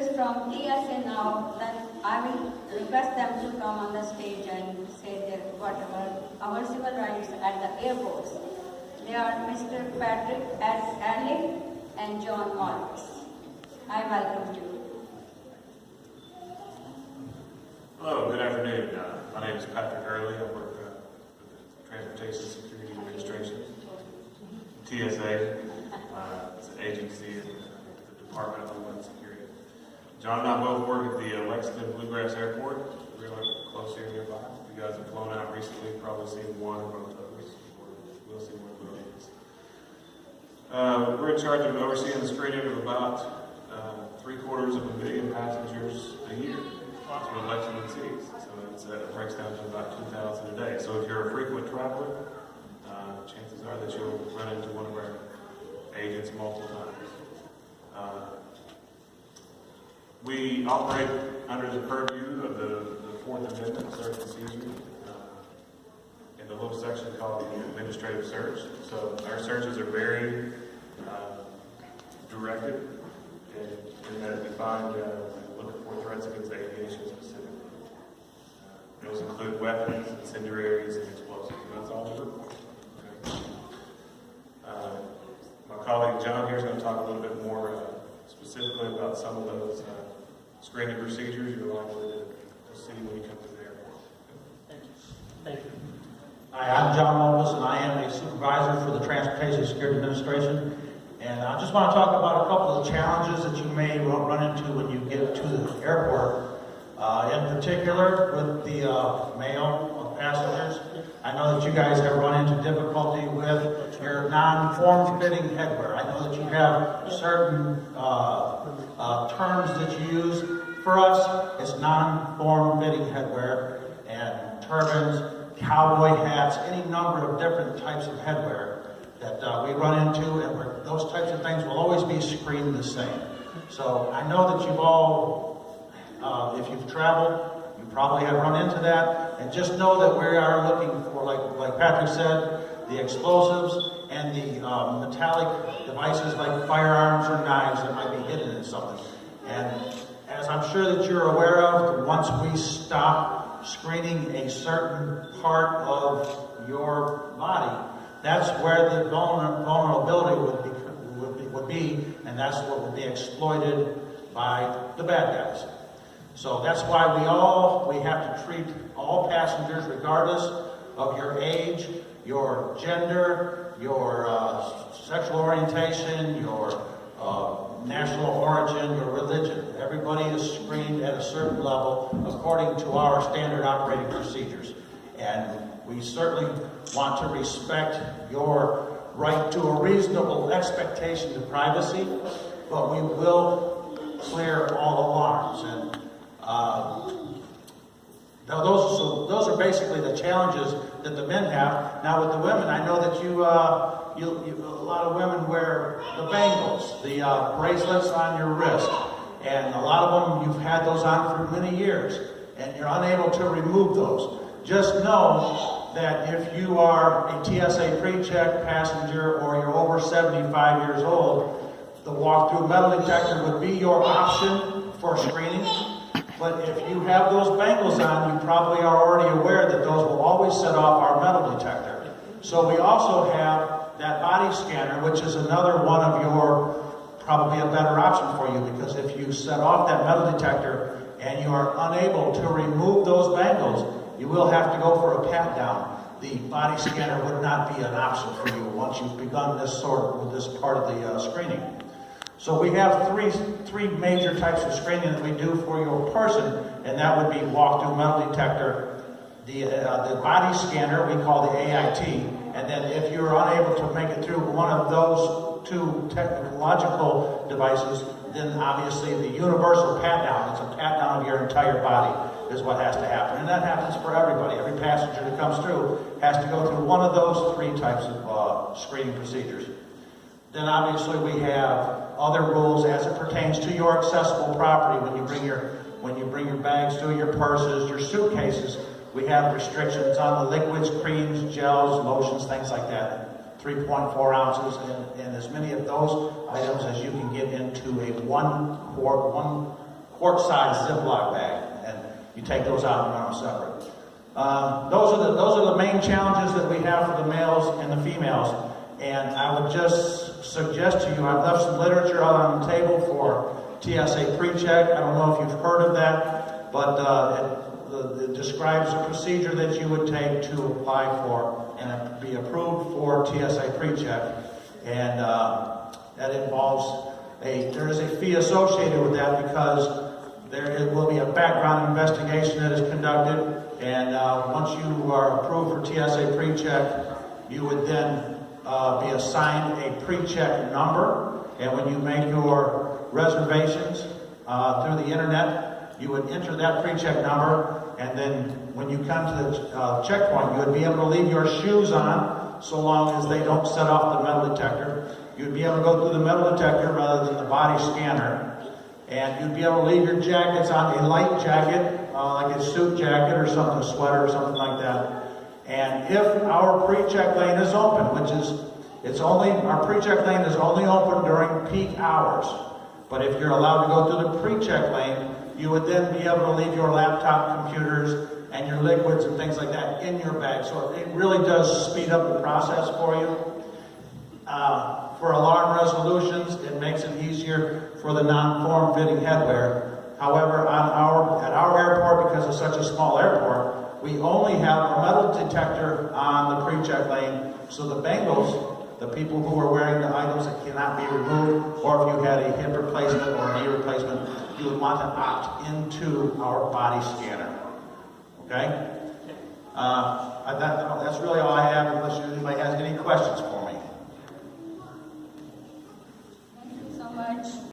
speakers from TSA now, then I will request them to come on the stage and say their whatever our civil rights at the airports. They are Mr. Patrick S. Erling and John Morris. I welcome you. Hello, good afternoon. My name is Patrick Early. I work with the Transportation Security Administration, TSA. It's an agency in the Department of Homeland Security. John and I both work at the Lexington Bluegrass Airport, really close here nearby. You guys have flown out recently, probably seen one or both of us. We'll see one of those. We're in charge of overseeing the screening of about 750,000 passengers a year. That's what Lexington sees. So it breaks down to about 2,000 a day. So if you're a frequent traveler, chances are that you'll run into one of our agents multiple times. We operate under the purview of the Fourth Amendment search and seizure in the little section called the administrative search. So our searches are very directed in that we find looking for threats against aviation specifically. Those include weapons, incendiaries, and explosives. And that's all we look for. My colleague John here is going to talk a little bit more specifically about some of those screening procedures you're likely to see when you come to the airport. Thank you. Thank you. Hi, I'm John Momus, and I am a supervisor for the Transportation Security Administration. And I just want to talk about a couple of challenges that you may run into when you get to the airport. In particular, with the male passengers, I know that you guys have run into difficulty with your non-form-fitting headwear. I know that you have certain terms that you use. For us, it's non-form-fitting headwear and turbans, cowboy hats, any number of different types of headwear that we run into, and those types of things will always be screened the same. So I know that you've all, if you've traveled, you probably have run into that, and just know that we are looking for, like Patrick said, the explosives and the metallic devices like firearms or knives that might be hidden in something. And as I'm sure that you're aware of, once we stop screening a certain part of your body, that's where the vulnerability would be, and that's what would be exploited by the bad guys. So that's why we have to treat all passengers, regardless of your age, your gender, your sexual orientation, your national origin, your religion. Everybody is screened at a certain level according to our standard operating procedures. And we certainly want to respect your right to a reasonable expectation to privacy, but we will clear all alarms. And those are basically the challenges that the men have. Now with the women, I know that a lot of women wear the bangles, the bracelets on your wrist, and a lot of them, you've had those on for many years, and you're unable to remove those. Just know that if you are a TSA pre-check passenger or you're over 75 years old, the walk-through metal detector would be your option for screening. But if you have those bangles on, you probably are already aware that those will always set off our metal detector. So we also have that body scanner, which is another one of your, probably a better option for you, because if you set off that metal detector and you are unable to remove those bangles, you will have to go for a pat down. The body scanner would not be an option for you once you've begun this part of the screening. So we have three major types of screening that we do for your person, and that would be walk-through metal detector, the body scanner we call the AIT, and then if you're unable to make it through one of those two technological devices, then obviously the universal pat down, it's a pat down of your entire body, is what has to happen. And that happens for everybody. Every passenger that comes through has to go through one of those three types of screening procedures. Then obviously we have other rules as it pertains to your accessible property. When you bring your bags through, your purses, your suitcases, we have restrictions on the liquids, creams, gels, lotions, things like that. 3.4 ounces, and as many of those items as you can get into a 1 quart-sized Ziploc bag, and you take those out and run them separate. Those are the main challenges that we have for the males and the females. And I would just suggest to you, I've left some literature out on the table for TSA pre-check. I don't know if you've heard of that, but it describes the procedure that you would take to apply for and be approved for TSA pre-check. And that involves there is a fee associated with that because there will be a background investigation that is conducted. And once you are approved for TSA pre-check, you would then be assigned a pre-check number. And when you make your reservations through the internet, you would enter that pre-check number. And then when you come to the checkpoint, you would be able to leave your shoes on so long as they don't set off the metal detector. You'd be able to go through the metal detector rather than the body scanner. And you'd be able to leave your jackets on a light jacket, like a suit jacket or something, a sweater or something like that. And if our pre-check lane is open, our pre-check lane is only open during peak hours. But if you're allowed to go through the pre-check lane, you would then be able to leave your laptop computers and your liquids and things like that in your bag. So it really does speed up the process for you. For alarm resolutions, it makes it easier for the non-form-fitting headwear. However, at our airport, because it's such a small airport, we only have a metal detector on the pre-check lane. So the Bengals, the people who are wearing the items that cannot be removed, or if you had a hip replacement or a knee replacement, you would want to opt into our body scanner. Okay? That's really all I have, unless anybody has any questions.